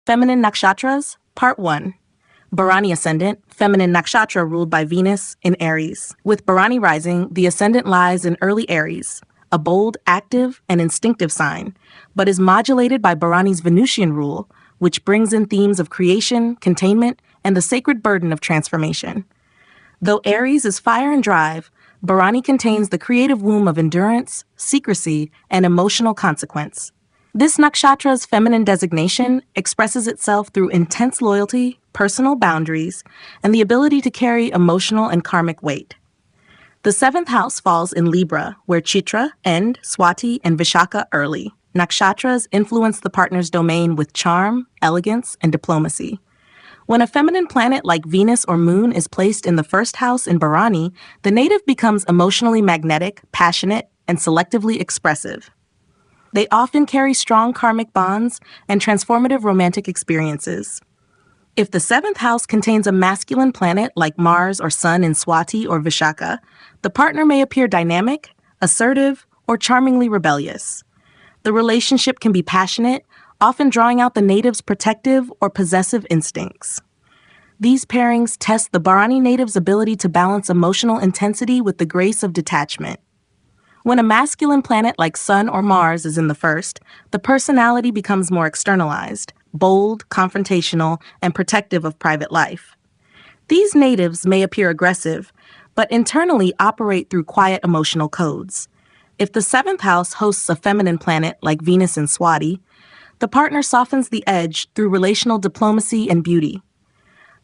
Feminine Nakshatras, Part 1. Bharani Ascendant, feminine nakshatra ruled by Venus in Aries. With Bharani rising, the ascendant lies in early Aries, a bold, active, and instinctive sign, but is modulated by Bharani's Venusian rule, which brings in themes of creation, containment, and the sacred burden of transformation. Though Aries is fire and drive, Bharani contains the creative womb of endurance, secrecy, and emotional consequence. This nakshatra's feminine designation expresses itself through intense loyalty, personal boundaries, and the ability to carry emotional and karmic weight. The seventh house falls in Libra, where Chitra end, Swati, and Vishakha early. Nakshatras influence the partner's domain with charm, elegance, and diplomacy. When a feminine planet like Venus or Moon is placed in the first house in Bharani, the native becomes emotionally magnetic, passionate, and selectively expressive. They often carry strong karmic bonds and transformative romantic experiences. If the seventh house contains a masculine planet like Mars or Sun in Swati or Vishakha, the partner may appear dynamic, assertive, or charmingly rebellious. The relationship can be passionate, often drawing out the native's protective or possessive instincts. These pairings test the Bharani native's ability to balance emotional intensity with the grace of detachment. When a masculine planet like Sun or Mars is in the first, the personality becomes more externalized, bold, confrontational, and protective of private life. These natives may appear aggressive, but internally operate through quiet emotional codes. If the seventh house hosts a feminine planet like Venus in Swati, the partner softens the edge through relational diplomacy and beauty.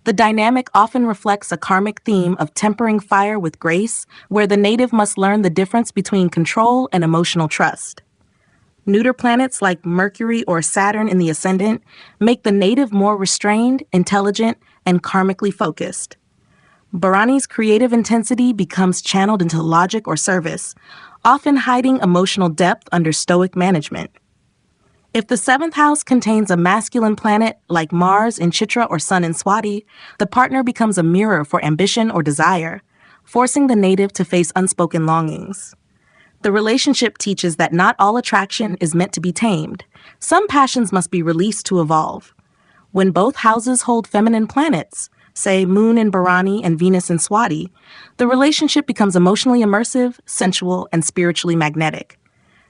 The dynamic often reflects a karmic theme of tempering fire with grace, where the native must learn the difference between control and emotional trust. Neuter planets like Mercury or Saturn in the ascendant make the native more restrained, intelligent, and karmically focused. Bharani's creative intensity becomes channeled into logic or service, often hiding emotional depth under stoic management. If the seventh house contains a masculine planet like Mars in Chitra or Sun in Swati, the partner becomes a mirror for ambition or desire, forcing the native to face unspoken longings. The relationship teaches that not all attraction is meant to be tamed. Some passions must be released to evolve. When both houses hold feminine planets, say Moon in Bharani and Venus in Swati, the relationship becomes emotionally immersive, sensual, and spiritually magnetic.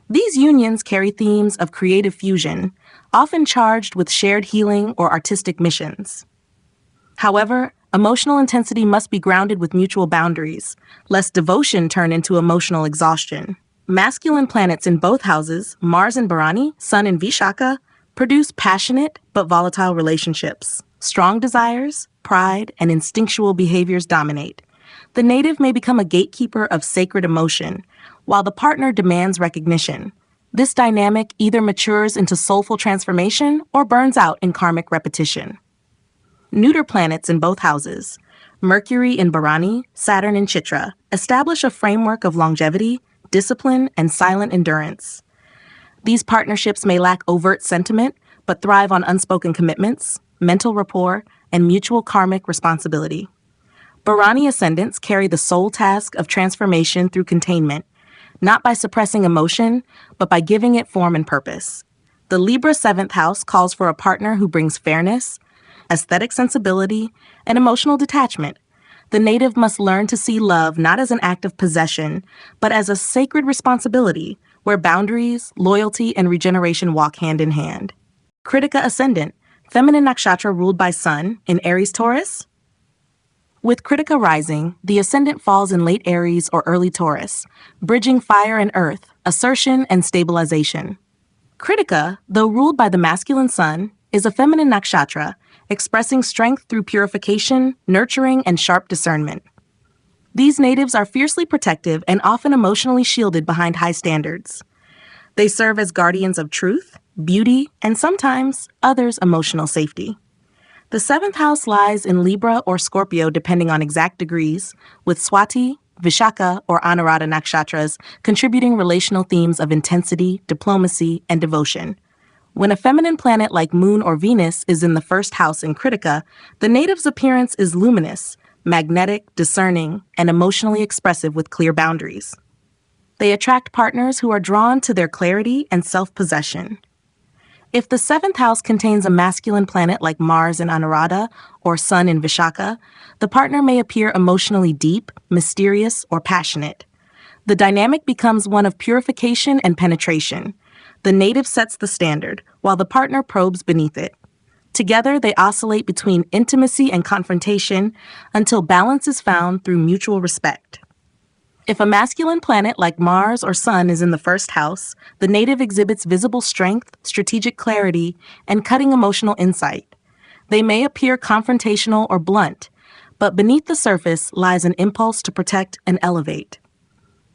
These unions carry themes of creative fusion, often charged with shared healing or artistic missions. However, emotional intensity must be grounded with mutual boundaries, lest devotion turn into emotional exhaustion. Masculine planets in both houses, Mars in Bharani, Sun in Vishakha, produce passionate but volatile relationships. Strong desires, pride, and instinctual behaviors dominate. The native may become a gatekeeper of sacred emotion, while the partner demands recognition. This dynamic either matures into soulful transformation or burns out in karmic repetition. Neuter planets in both houses, Mercury in Bharani, Saturn in Chitra, establish a framework of longevity, discipline, and silent endurance. These partnerships may lack overt sentiment, but thrive on unspoken commitments, mental rapport, and mutual karmic responsibility. Bharani ascendants carry the sole task of transformation through containment, not by suppressing emotion, but by giving it form and purpose. The Libra seventh house calls for a partner who brings fairness, aesthetic sensibility, and emotional detachment. The native must learn to see love not as an act of possession, but as a sacred responsibility, where boundaries, loyalty, and regeneration walk hand in hand. Krittika ascendant, feminine nakshatra ruled by Sun in Aries Taurus. With Krittika rising, the ascendant falls in late Aries or early Taurus, bridging fire and earth, assertion and stabilization. Krittika, though ruled by the masculine Sun, is a feminine nakshatra, expressing strength through purification, nurturing, and sharp discernment. These natives are fiercely protective and often emotionally shielded behind high standards. They serve as guardians of truth, beauty, and sometimes others' emotional safety. The seventh house lies in Libra or Scorpio depending on exact degrees, with Swati, Vishakha, or Anuradha nakshatras contributing relational themes of intensity, diplomacy, and devotion. When a feminine planet like Moon or Venus is in the first house in Krittika, the native's appearance is luminous, magnetic, discerning, and emotionally expressive with clear boundaries. They attract partners who are drawn to their clarity and self-possession. If the seventh house contains a masculine planet like Mars in Anuradha or Sun in Vishakha, the partner may appear emotionally deep, mysterious, or passionate. The dynamic becomes one of purification and penetration. The native sets the standard, while the partner probes beneath it. Together, they oscillate between intimacy and confrontation until balance is found through mutual respect. If a masculine planet like Mars or Sun is in the first house, the native exhibits visible strength, strategic clarity, and cutting emotional insight. They may appear confrontational or blunt, but beneath the surface lies an impulse to protect and elevate.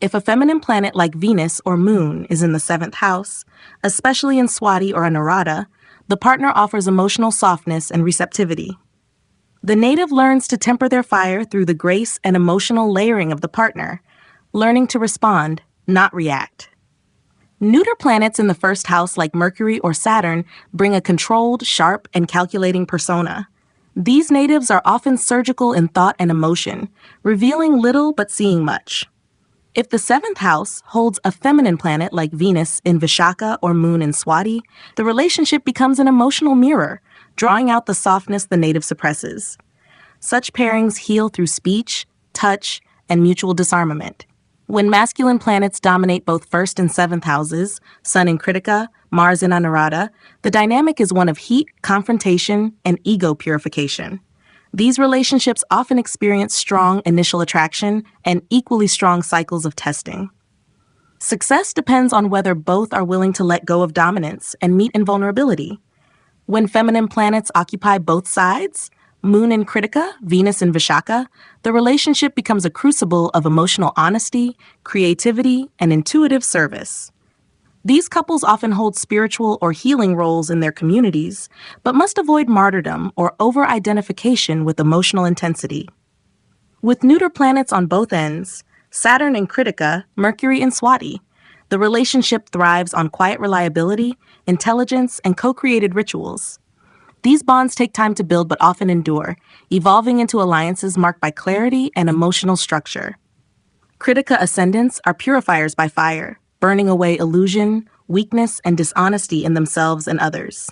If a feminine planet like Venus or Moon is in the seventh house, especially in Swati or Anuradha, the partner offers emotional softness and receptivity. The native learns to temper their fire through the grace and emotional layering of the partner, learning to respond, not react. Neuter planets in the first house like Mercury or Saturn bring a controlled, sharp, and calculating persona. These natives are often surgical in thought and emotion, revealing little but seeing much. If the seventh house holds a feminine planet like Venus in Vishakha or Moon in Swati, the relationship becomes an emotional mirror, drawing out the softness the native suppresses. Such pairings heal through speech, touch, and mutual disarmament. When masculine planets dominate both first and seventh houses, Sun in Krittika, Mars in Anuradha, the dynamic is one of heat, confrontation, and ego purification. These relationships often experience strong initial attraction and equally strong cycles of testing. Success depends on whether both are willing to let go of dominance and meet in vulnerability. When feminine planets occupy both sides, Moon in Krittika, Venus in Vishakha, the relationship becomes a crucible of emotional honesty, creativity, and intuitive service. These couples often hold spiritual or healing roles in their communities, but must avoid martyrdom or over-identification with emotional intensity. With neuter planets on both ends, Saturn in Krittika, Mercury in Swati, the relationship thrives on quiet reliability, intelligence, and co-created rituals. These bonds take time to build but often endure, evolving into alliances marked by clarity and emotional structure. Krittika ascendants are purifiers by fire, burning away illusion, weakness, and dishonesty in themselves and others.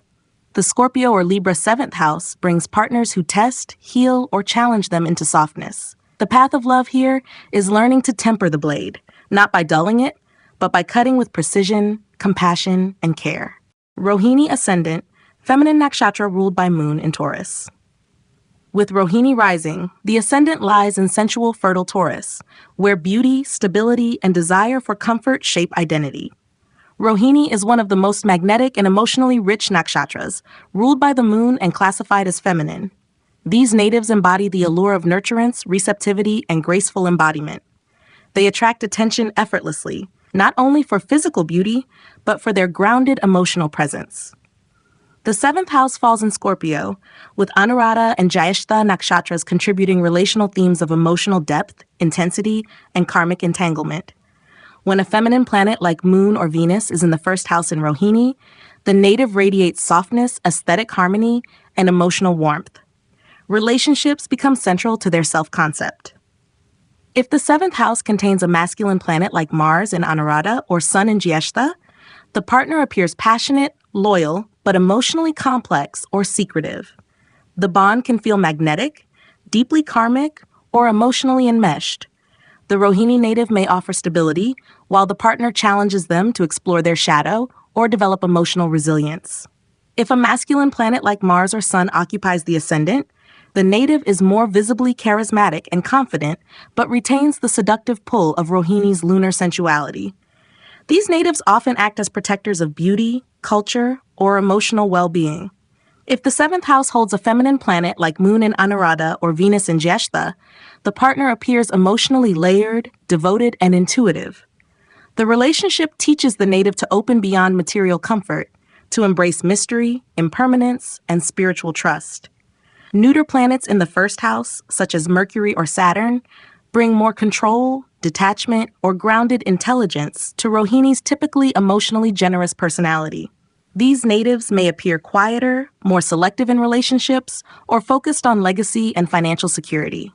The Scorpio or Libra seventh house brings partners who test, heal, or challenge them into softness. The path of love here is learning to temper the blade, not by dulling it, but by cutting with precision, compassion, and care. Rohini ascendant, feminine nakshatra ruled by Moon in Taurus. With Rohini rising, the ascendant lies in sensual, fertile Taurus, where beauty, stability, and desire for comfort shape identity. Rohini is one of the most magnetic and emotionally rich nakshatras, ruled by the moon and classified as feminine. These natives embody the allure of nurturance, receptivity, and graceful embodiment. They attract attention effortlessly, not only for physical beauty, but for their grounded emotional presence. The seventh house falls in Scorpio, with Anuradha and Jyeshtha nakshatras contributing relational themes of emotional depth, intensity, and karmic entanglement. When a feminine planet like Moon or Venus is in the first house in Rohini, the native radiates softness, aesthetic harmony, and emotional warmth. Relationships become central to their self-concept. If the seventh house contains a masculine planet like Mars in Anuradha or Sun in Jyeshtha, the partner appears passionate, loyal, but emotionally complex or secretive. The bond can feel magnetic, deeply karmic, or emotionally enmeshed. The Rohini native may offer stability, while the partner challenges them to explore their shadow or develop emotional resilience. If a masculine planet like Mars or Sun occupies the ascendant, the native is more visibly charismatic and confident, but retains the seductive pull of Rohini's lunar sensuality. These natives often act as protectors of beauty, culture, or emotional well-being. If the seventh house holds a feminine planet like Moon in Anuradha or Venus in Jyeshtha, the partner appears emotionally layered, devoted, and intuitive. The relationship teaches the native to open beyond material comfort, to embrace mystery, impermanence, and spiritual trust. Neuter planets in the first house, such as Mercury or Saturn, bring more control, detachment, or grounded intelligence to Rohini's typically emotionally generous personality. These natives may appear quieter, more selective in relationships, or focused on legacy and financial security.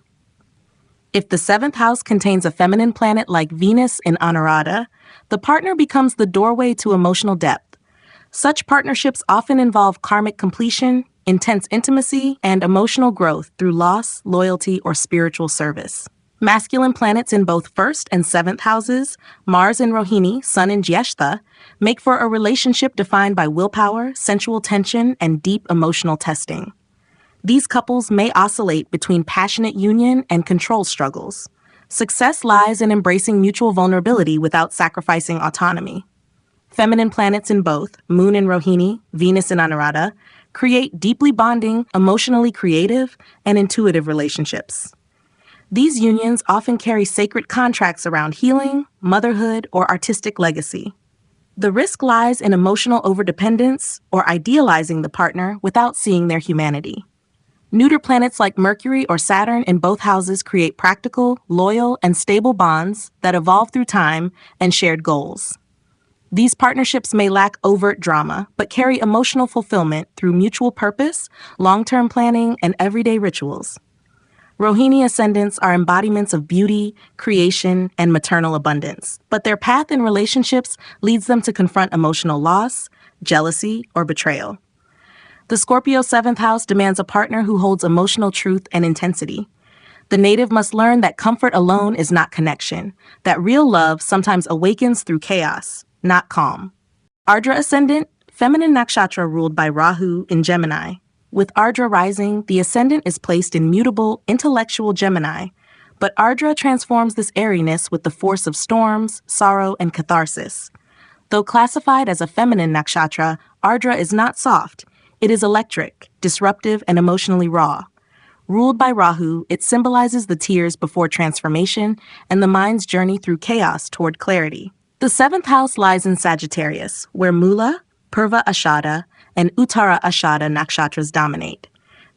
If the seventh house contains a feminine planet like Venus in Anuradha, the partner becomes the doorway to emotional depth. Such partnerships often involve karmic completion, intense intimacy, and emotional growth through loss, loyalty, or spiritual service. Masculine planets in both first and seventh houses, Mars in Rohini, Sun in Jyeshtha, make for a relationship defined by willpower, sensual tension, and deep emotional testing. These couples may oscillate between passionate union and control struggles. Success lies in embracing mutual vulnerability without sacrificing autonomy. Feminine planets in both, Moon in Rohini, Venus in Anuradha, create deeply bonding, emotionally creative, and intuitive relationships. These unions often carry sacred contracts around healing, motherhood, or artistic legacy. The risk lies in emotional overdependence or idealizing the partner without seeing their humanity. Neuter planets like Mercury or Saturn in both houses create practical, loyal, and stable bonds that evolve through time and shared goals. These partnerships may lack overt drama, but carry emotional fulfillment through mutual purpose, long-term planning, and everyday rituals. Rohini ascendants are embodiments of beauty, creation, and maternal abundance, but their path in relationships leads them to confront emotional loss, jealousy, or betrayal. The Scorpio 7th house demands a partner who holds emotional truth and intensity. The native must learn that comfort alone is not connection, that real love sometimes awakens through chaos, not calm. Ardra ascendant, feminine nakshatra ruled by Rahu in Gemini. With Ardra rising, the ascendant is placed in mutable, intellectual Gemini, but Ardra transforms this airiness with the force of storms, sorrow, and catharsis. Though classified as a feminine nakshatra, Ardra is not soft. It is electric, disruptive, and emotionally raw. Ruled by Rahu, it symbolizes the tears before transformation and the mind's journey through chaos toward clarity. The seventh house lies in Sagittarius, where Mula, Purva Ashada, and Uttara Ashada nakshatras dominate,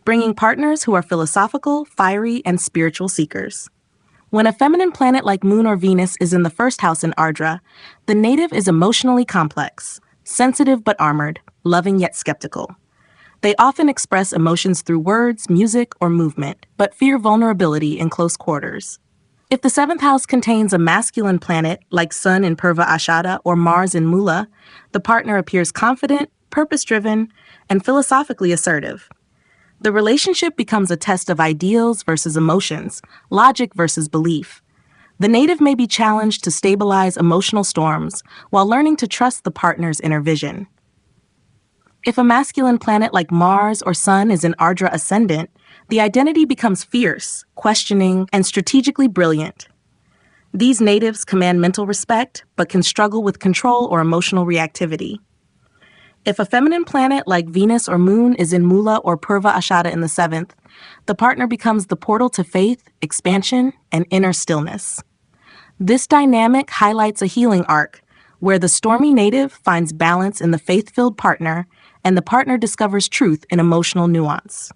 bringing partners who are philosophical, fiery, and spiritual seekers. When a feminine planet like Moon or Venus is in the first house in Ardra, the native is emotionally complex, sensitive but armored, loving yet skeptical. They often express emotions through words, music, or movement, but fear vulnerability in close quarters. If the seventh house contains a masculine planet like Sun in Purva Ashada or Mars in Mula, the partner appears confident, purpose-driven, and philosophically assertive. The relationship becomes a test of ideals versus emotions, logic versus belief. The native may be challenged to stabilize emotional storms while learning to trust the partner's inner vision. If a masculine planet like Mars or Sun is in Ardra ascendant, the identity becomes fierce, questioning, and strategically brilliant. These natives command mental respect, but can struggle with control or emotional reactivity. If a feminine planet like Venus or Moon is in Mula or Purva Ashada in the seventh, the partner becomes the portal to faith, expansion, and inner stillness. This dynamic highlights a healing arc, where the stormy native finds balance in the faith-filled partner, and the partner discovers truth in emotional nuance.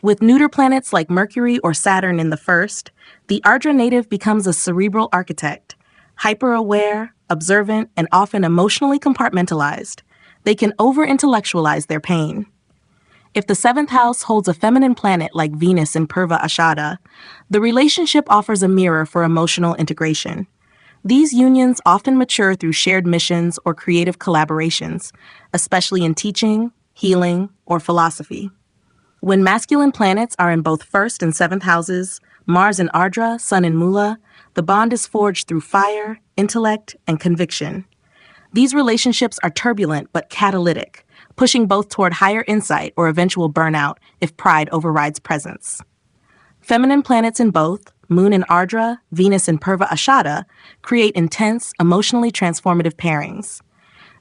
With neuter planets like Mercury or Saturn in the first, the Ardra native becomes a cerebral architect, hyper-aware, observant, and often emotionally compartmentalized. They can over-intellectualize their pain. If the seventh house holds a feminine planet like Venus in Purva Ashada, the relationship offers a mirror for emotional integration. These unions often mature through shared missions or creative collaborations, especially in teaching, healing, or philosophy. When masculine planets are in both first and seventh houses, Mars in Ardra, Sun in Mula, the bond is forged through fire, intellect, and conviction. These relationships are turbulent but catalytic, pushing both toward higher insight or eventual burnout if pride overrides presence. Feminine planets in both, Moon in Ardra, Venus in Purva Ashada, create intense, emotionally transformative pairings.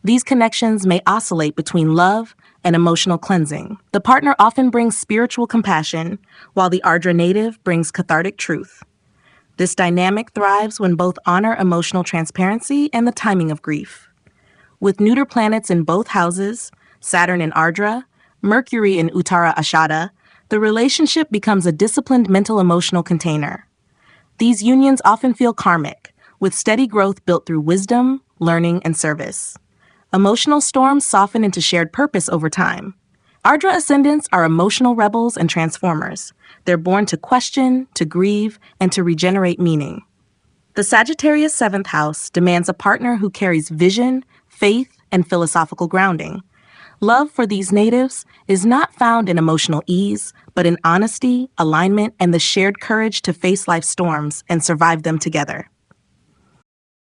These connections may oscillate between love and emotional cleansing. The partner often brings spiritual compassion, while the Ardra native brings cathartic truth. This dynamic thrives when both honor emotional transparency and the timing of grief. With neuter planets in both houses, Saturn in Ardra, Mercury in Uttara Ashada, the relationship becomes a disciplined mental-emotional container. These unions often feel karmic, with steady growth built through wisdom, learning, and service. Emotional storms soften into shared purpose over time. Ardra ascendants are emotional rebels and transformers. They're born to question, to grieve, and to regenerate meaning. The Sagittarius 7th house demands a partner who carries vision, faith, and philosophical grounding. Love for these natives is not found in emotional ease, but in honesty, alignment, and the shared courage to face life's storms and survive them together.